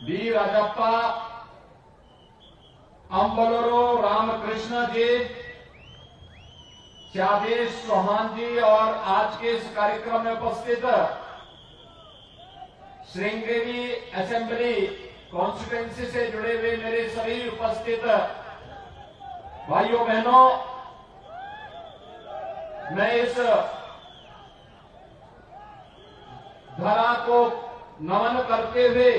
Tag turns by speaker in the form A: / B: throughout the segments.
A: D Rajappa, अंबलूरू Ramakrishna जी, च्यादेश चौहान जी और आज के इस कार्यक्रम में उपस्थित श्रृंगेरी असेंबली कॉन्स्टिट्यूएंसी से जुड़े हुए मेरे सभी उपस्थित भाइयों बहनों, मैं इस धरा को नमन करते हुए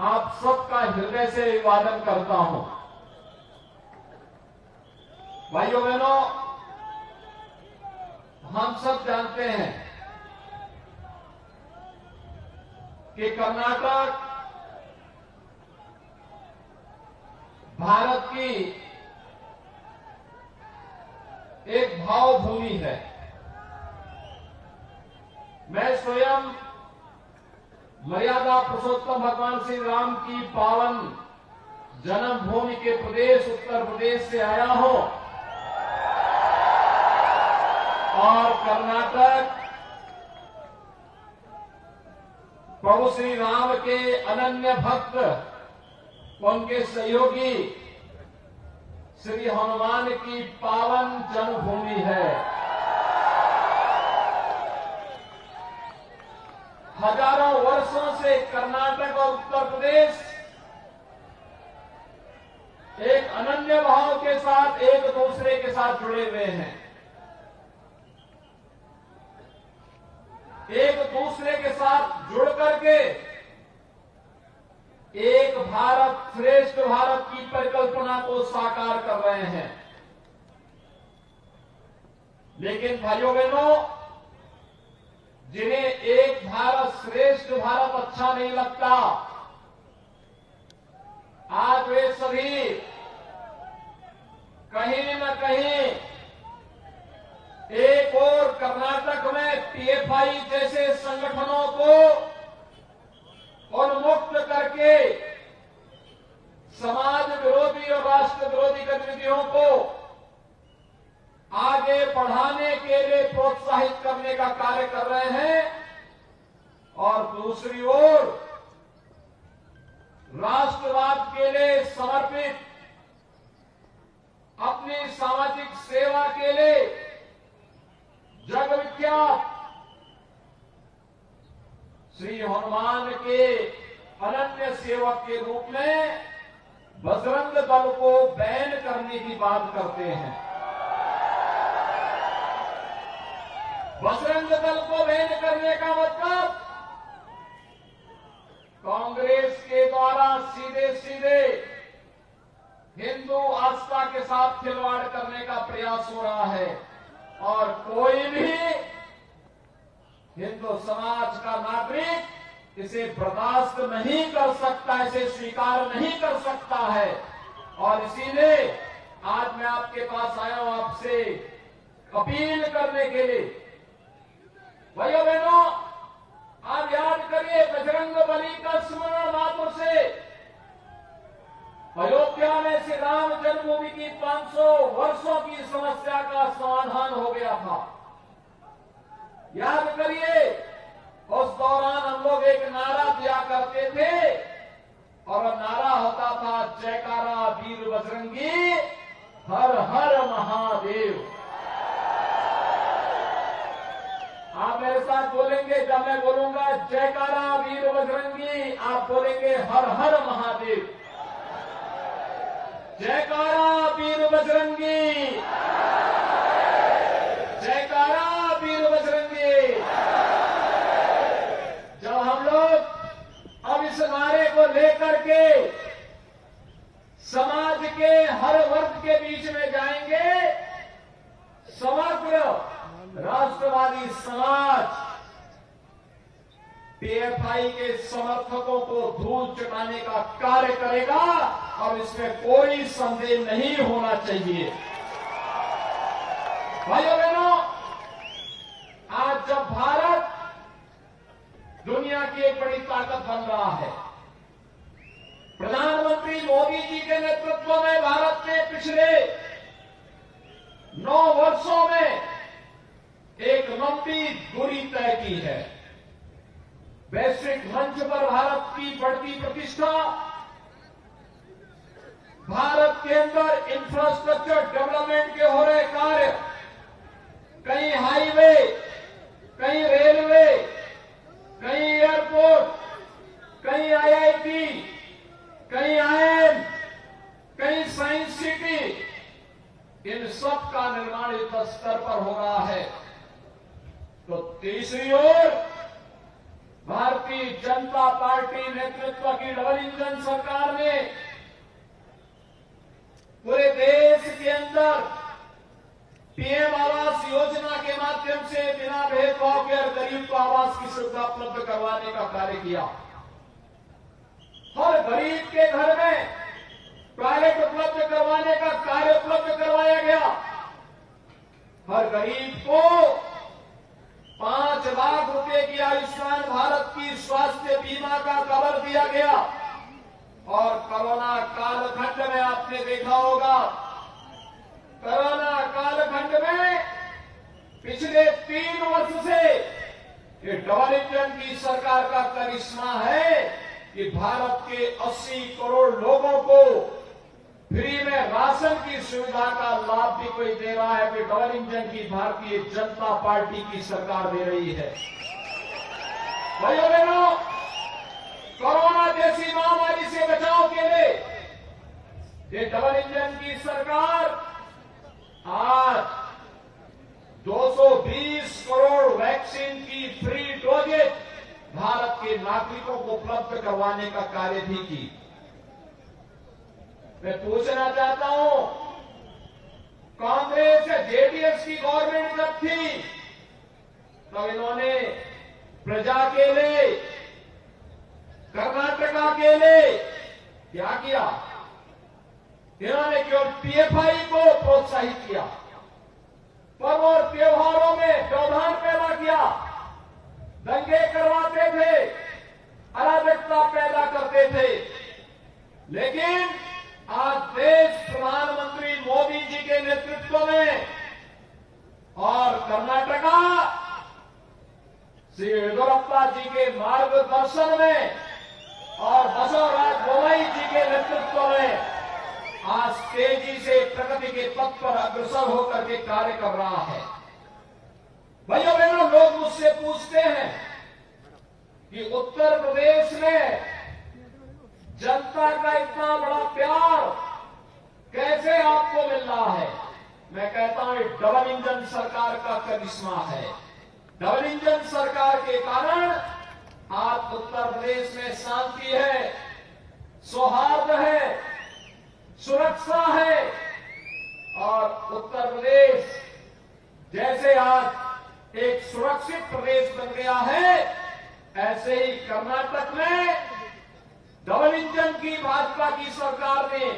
A: आप सबका हृदय से अभिवादन करता हूं। भाइयों बहनों, हम सब जानते हैं कि कर्नाटक भारत की एक भावभूमि है। मैं स्वयं मर्यादा पुरुषोत्तम भगवान श्री राम की पावन जन्मभूमि के प्रदेश उत्तर प्रदेश से आया हूं और कर्नाटक प्रभु श्री राम के अनन्य भक्त, उनके सहयोगी श्री हनुमान की पावन जन्मभूमि है। हजारों वर्षों से कर्नाटक और उत्तर प्रदेश एक अनन्य भाव के साथ एक दूसरे के साथ जुड़े हुए हैं। एक दूसरे के साथ जुड़ करके एक भारत श्रेष्ठ भारत की परिकल्पना को साकार कर रहे हैं। लेकिन भाइयों बहनों, जिन्हें एक भारत श्रेष्ठ भारत अच्छा नहीं लगता, आज वे सभी कहीं न कहीं एक और कर्नाटक में पीएफआई जैसे संगठनों को उन्मुक्त करके समाज विरोधी और राष्ट्र विरोधी गतिविधियों को आगे बढ़ाने के लिए प्रोत्साहित करने का कार्य कर रहे हैं और दूसरी ओर राष्ट्रवाद के लिए समर्पित अपनी सामाजिक सेवा के लिए जग विख्यात श्री हनुमान के अनन्य सेवक के रूप में बजरंग दल को बैन करने की बात करते हैं। बजरंग दल को बैन करने का मतलब कांग्रेस के द्वारा सीधे सीधे हिंदू आस्था के साथ खिलवाड़ करने का प्रयास हो रहा है और कोई भी हिंदू समाज का नागरिक इसे बर्दाश्त नहीं कर सकता, इसे स्वीकार नहीं कर सकता है। और इसीलिए आज मैं आपके पास आया हूं आपसे अपील करने के लिए। भाइयों बहनों, आप याद करिए, बजरंग बली का स्मरण मात्र से अयोध्या में श्री राम जन्मभूमि की 500 वर्षों की समस्या का समाधान हो गया था। याद करिए, उस दौरान हम लोग एक नारा दिया करते थे और नारा होता था, जयकारा वीर बजरंगी, हर हर महादेव। आप मेरे साथ बोलेंगे, जब मैं बोलूंगा जयकारा वीर बजरंगी, आप बोलेंगे हर हर महादेव। जयकारा वीर बजरंगी, जयकारा वीर बजरंगी। जब हम लोग अब इस नारे को लेकर के समाज के हर वर्ग के बीच में जाएंगे, समग्र राष्ट्रवादी समाज पीएफआई के समर्थकों को धूल चटाने का कार्य करेगा और इसमें कोई संदेह नहीं होना चाहिए। भाइयों बहनों, आज जब भारत दुनिया की एक बड़ी ताकत बन रहा है, प्रधानमंत्री मोदी जी के नेतृत्व में भारत ने पिछले 9 वर्षों में एक लंबी दूरी तय की है। वैश्विक मंच पर भारत की बढ़ती गवर्नमेंट के हो रहे कार्य, कहीं हाईवे, कहीं रेलवे, कहीं एयरपोर्ट, कहीं आईआईटी, कहीं आईआईएम, कहीं साइंस सिटी, इन सब का निर्माण युद्ध स्तर पर हो रहा है। तो तीसरी ओर भारतीय जनता पार्टी नेतृत्व की डबल इंजन सरकार ने पूरे देश के अंदर पीएम आवास योजना के माध्यम से बिना भेदभाव के हर गरीब को आवास की सुविधा उपलब्ध करवाने का कार्य किया। हर गरीब के घर में टॉयलेट उपलब्ध करवाने का कार्य उपलब्ध करवाया गया। हर गरीब को 5 लाख रुपए की आयुष्मान भारत की स्वास्थ्य बीमा का कवर दिया गया। और कोरोना कालखंड में आपने देखा होगा, कोरोना कालखंड में पिछले 3 वर्ष से ये डबल इंजन की सरकार का करिश्मा है कि भारत के 80 करोड़ लोगों को फ्री में राशन की सुविधा का लाभ भी कोई दे रहा है कि डबल इंजन की भारतीय जनता पार्टी की सरकार दे रही है। भाइयों बहनों, कोरोना जैसी महामारी से बचाव के लिए ये डबल इंजन की सरकार आज 220 करोड़ वैक्सीन की फ्री डोजेज भारत के नागरिकों को उपलब्ध करवाने का कार्य भी की। मैं पूछना चाहता हूं, कांग्रेस या जेडीएस की गवर्नमेंट जब थी तब इन्होंने प्रजा के लिए, कर्नाटका के लिए क्या किया? इन्होंने केवल पीएफआई को प्रोत्साहित किया, पर्व और त्योहारों में व्यवधान पैदा किया, दंगे करवाते थे, अराजकता पैदा करते थे। लेकिन आज देश प्रधानमंत्री मोदी जी के नेतृत्व में और कर्नाटका श्री येदियुरप्पा जी के मार्गदर्शन में और बसवराज बोम्मई जी के नेतृत्व में आज तेजी से प्रगति के पथ पर अग्रसर होकर के कार्य कर रहा है। भाइयों बहनों, लोग मुझसे पूछते हैं कि उत्तर प्रदेश में जनता का इतना बड़ा प्यार कैसे आपको मिल रहा है? मैं कहता हूं, ये डबल इंजन सरकार का करिश्मा है। डबल इंजन सरकार के कारण आज उत्तर प्रदेश में शांति है, सौहार्द है, सुरक्षा है। और उत्तर प्रदेश जैसे आज एक सुरक्षित प्रदेश बन गया है, ऐसे ही कर्नाटक में डबल इंजन की भाजपा की सरकार ने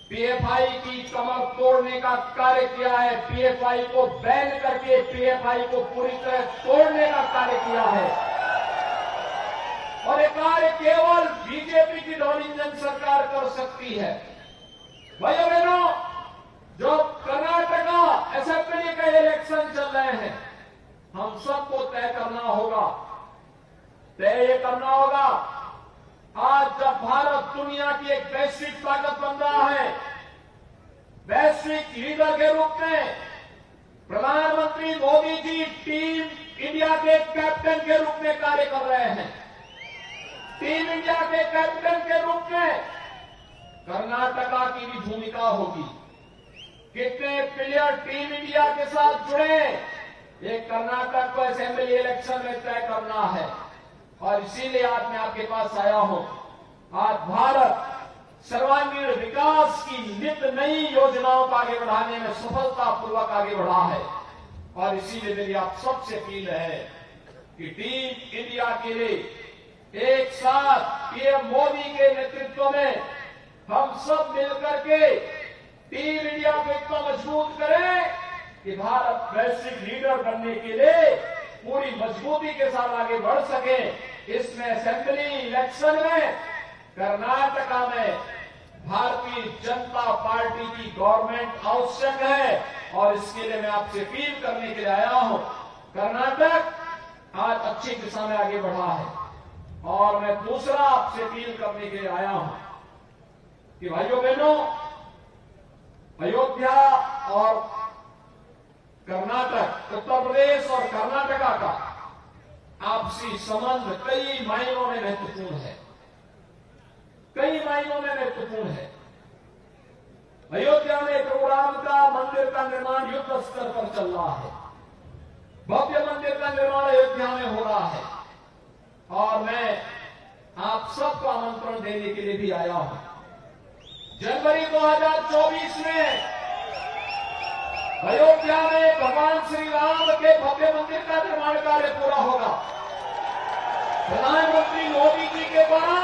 A: पीएफआई की कमर तोड़ने का कार्य किया है। पीएफआई को बैन करके पीएफआई को पूरी तरह तोड़ने का कार्य किया है। और ये कार्य केवल बीजेपी की डबल इंजन सरकार कर सकती है। भाइयों बहनों, जो कर्नाटका असेंबली का इलेक्शन चल रहे हैं, हम सबको तय करना होगा, तय ये करना होगा, आज जब भारत दुनिया की एक वैश्विक ताकत बन रहा है, वैश्विक लीडर के रूप में प्रधानमंत्री मोदी जी टीम इंडिया के कैप्टन के रूप में कार्य कर रहे हैं। टीम इंडिया के कैप्टन के रूप में कर्नाटका की भी भूमिका होगी। कितने प्लेयर टीम इंडिया के साथ जुड़े, ये कर्नाटक को असेंबली इलेक्शन में तय करना है। और इसीलिए आज मैं आपके पास आया हूं। आज भारत सर्वांगीण विकास की नित नई योजनाओं को आगे बढ़ाने में सफलतापूर्वक आगे बढ़ा है। और इसीलिए मेरी आप सबसे अपील है कि टीम इंडिया के लिए एक साथ पीएम मोदी के नेतृत्व में हम सब मिलकर के टीम इंडिया को इतना मजबूत करें कि भारत वैश्विक लीडर बनने के लिए पूरी मजबूती के साथ आगे बढ़ सके। इसमें असेंबली इलेक्शन में कर्नाटका में भारतीय जनता पार्टी की गवर्नमेंट आवश्यक है। और इसके लिए मैं आपसे अपील करने के लिए आया हूं। कर्नाटक आज अच्छी दिशा में आगे बढ़ा है और मैं दूसरा आपसे अपील करने के लिए आया हूं कि भाइयों बहनों, अयोध्या और कर्नाटक, उत्तर प्रदेश और कर्नाटका का आपसी संबंध कई मायनों में महत्वपूर्ण है, कई मायनों में महत्वपूर्ण है। अयोध्या में प्रभु राम का मंदिर का निर्माण युद्ध स्तर पर चल रहा है, भव्य मंदिर का निर्माण अयोध्या में हो रहा है और मैं आप सबको आमंत्रण देने के लिए भी आया हूं। जनवरी 2024 में अयोध्या में भगवान श्री राम के भव्य मंदिर का निर्माण कार्य पूरा होगा। प्रधानमंत्री मोदी जी के द्वारा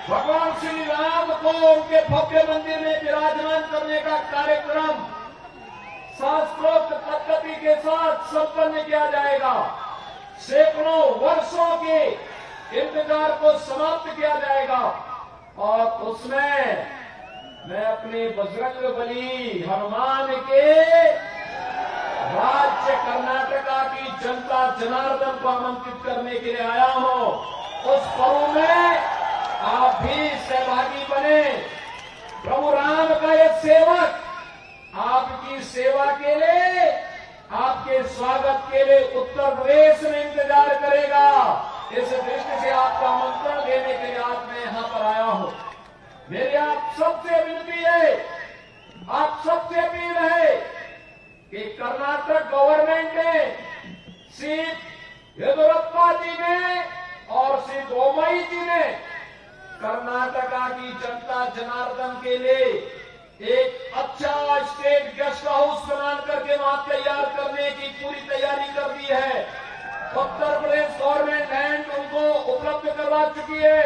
A: भगवान श्री राम को उनके भव्य मंदिर में विराजमान करने का कार्यक्रम शास्त्रोक्त पद्धति के साथ संपन्न किया जाएगा। सैकड़ों वर्षों के इंतजार को समाप्त किया जाएगा और उसमें मैं अपने बजरंगबली हनुमान के राज्य कर्नाटका की जनता जनार्दन को आमंत्रित करने के लिए आया हूं। उस पर्व में आप भी सहभागी बने। प्रभु राम का यह सेवक आपकी सेवा के लिए, आपके स्वागत के लिए उत्तर प्रदेश में इंतजार करेगा। इस दृष्टि से आपको आमंत्रण देने के लिए आज मैं यहां पर आया हूं। मेरी आप सबसे विनती है, आप सबसे अपील है कि कर्नाटक गवर्नमेंट ने श्री येदियुरप्पा जी ने और श्री बोम्मई जी ने कर्नाटका की जनता जनार्दन के लिए एक अच्छा स्टेट गेस्ट हाउस बना करके वहां तैयार करने की पूरी तैयारी कर दी है। उत्तर प्रदेश गवर्नमेंट लैंड उनको उपलब्ध करवा चुकी है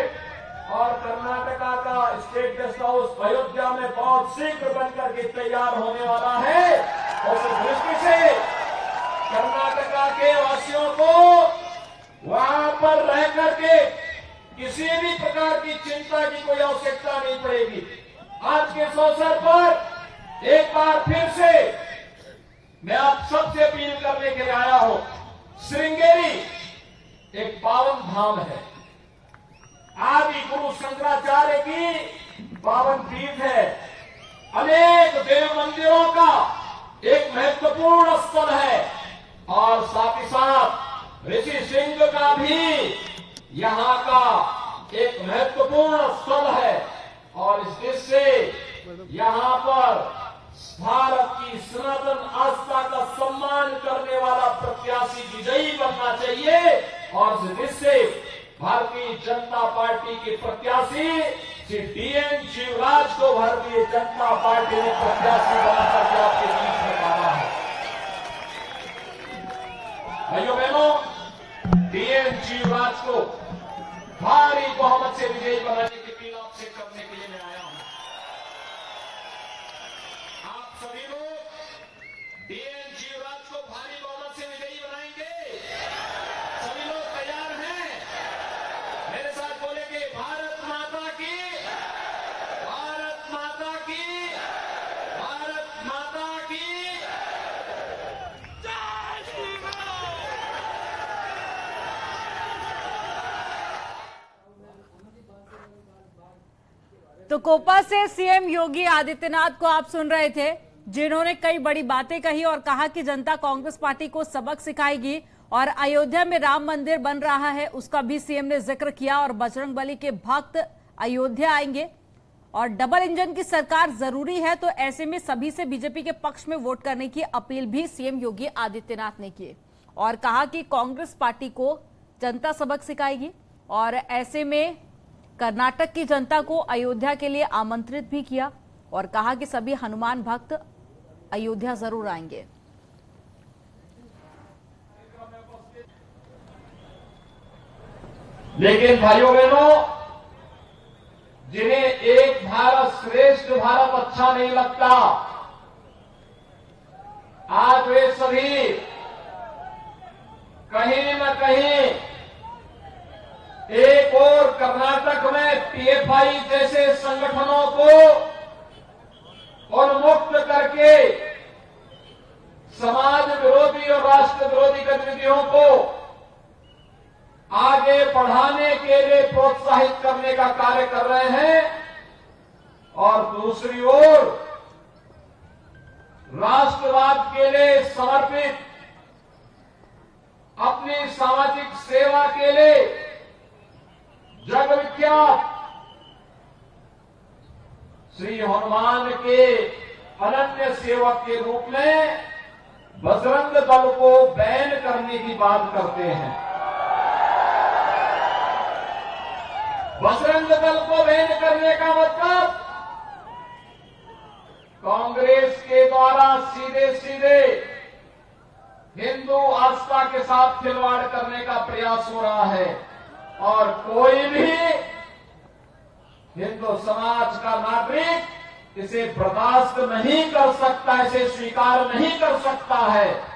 A: और कर्नाटका का स्टेट गेस्ट हाउस अयोध्या में बहुत शीघ्र बनकर के तैयार होने वाला है। उस दृष्टि से कर्नाटका के वासियों को वहां पर रह करके किसी भी प्रकार की चिंता की कोई आवश्यकता नहीं पड़ेगी। आज के इस अवसर पर एक बार फिर से मैं आप सबसे अपील करने के लिए आया हूं। श्रृंगेरी एक पावन धाम है, आदि गुरु शंकराचार्य की पावन पीठ है, अनेक देव मंदिरों का एक महत्वपूर्ण स्थल है और साथ ही साथ ऋषि सिंह का भी यहां का एक महत्वपूर्ण स्थल है और इस देश से यहां पर भारत की सनातन आस्था का सम्मान करने वाला प्रत्याशी विजयी बनना चाहिए और इस देश से भारतीय जनता पार्टी के प्रत्याशी श्री DN शिवराज को भारतीय जनता पार्टी ने प्रत्याशी बनाकर के आपके बीच में डाला है। भाइयों बहनों, DN शिवराज को भारी बहुमत से विजयी बनाने की अपील आपसे करने के लिए मैं आया हूं। आप सभी लोग DN शिवराज को भारी बहुमत से विजयी बनाएंगे। सभी लोग तैयार हैं? मेरे साथ बोलेंगे भारत माता की, भारत माता की, भारत माता की जय श्री राम।
B: तो कोपा से सीएम योगी आदित्यनाथ को आप सुन रहे थे, जिन्होंने कई बड़ी बातें कही और कहा कि जनता कांग्रेस पार्टी को सबक सिखाएगी और अयोध्या में राम मंदिर बन रहा है उसका भी सीएम ने जिक्र किया और बजरंगबली के भक्त अयोध्या आएंगे और डबल इंजन की सरकार जरूरी है, तो ऐसे में सभी से बीजेपी के पक्ष में वोट करने की अपील भी सीएम योगी आदित्यनाथ ने की और कहा कि कांग्रेस पार्टी को जनता सबक सिखाएगी और ऐसे में कर्नाटक की जनता को अयोध्या के लिए आमंत्रित भी किया और कहा कि सभी हनुमान भक्त अयोध्या जरूर आएंगे।
A: लेकिन भाइयों बहनों, जिन्हें एक भारत श्रेष्ठ भारत अच्छा नहीं लगता, आज वे सभी कहीं न कहीं एक और कर्नाटक में PFI जैसे संगठनों को उन्मुक्त करके समाज विरोधी और राष्ट्र विरोधी गतिविधियों को आगे बढ़ाने के लिए प्रोत्साहित करने का कार्य कर रहे हैं और दूसरी ओर राष्ट्रवाद के लिए समर्पित, अपनी सामाजिक सेवा के लिए जग विख्यात श्री हनुमान के अनन्य सेवक के रूप में बजरंग दल को बैन करने की बात करते हैं। बजरंग दल को बैन करने का मतलब कांग्रेस के द्वारा सीधे सीधे हिंदू आस्था के साथ खिलवाड़ करने का प्रयास हो रहा है और कोई भी हिंदू समाज का नागरिक इसे बर्दाश्त नहीं कर सकता, इसे स्वीकार नहीं कर सकता है।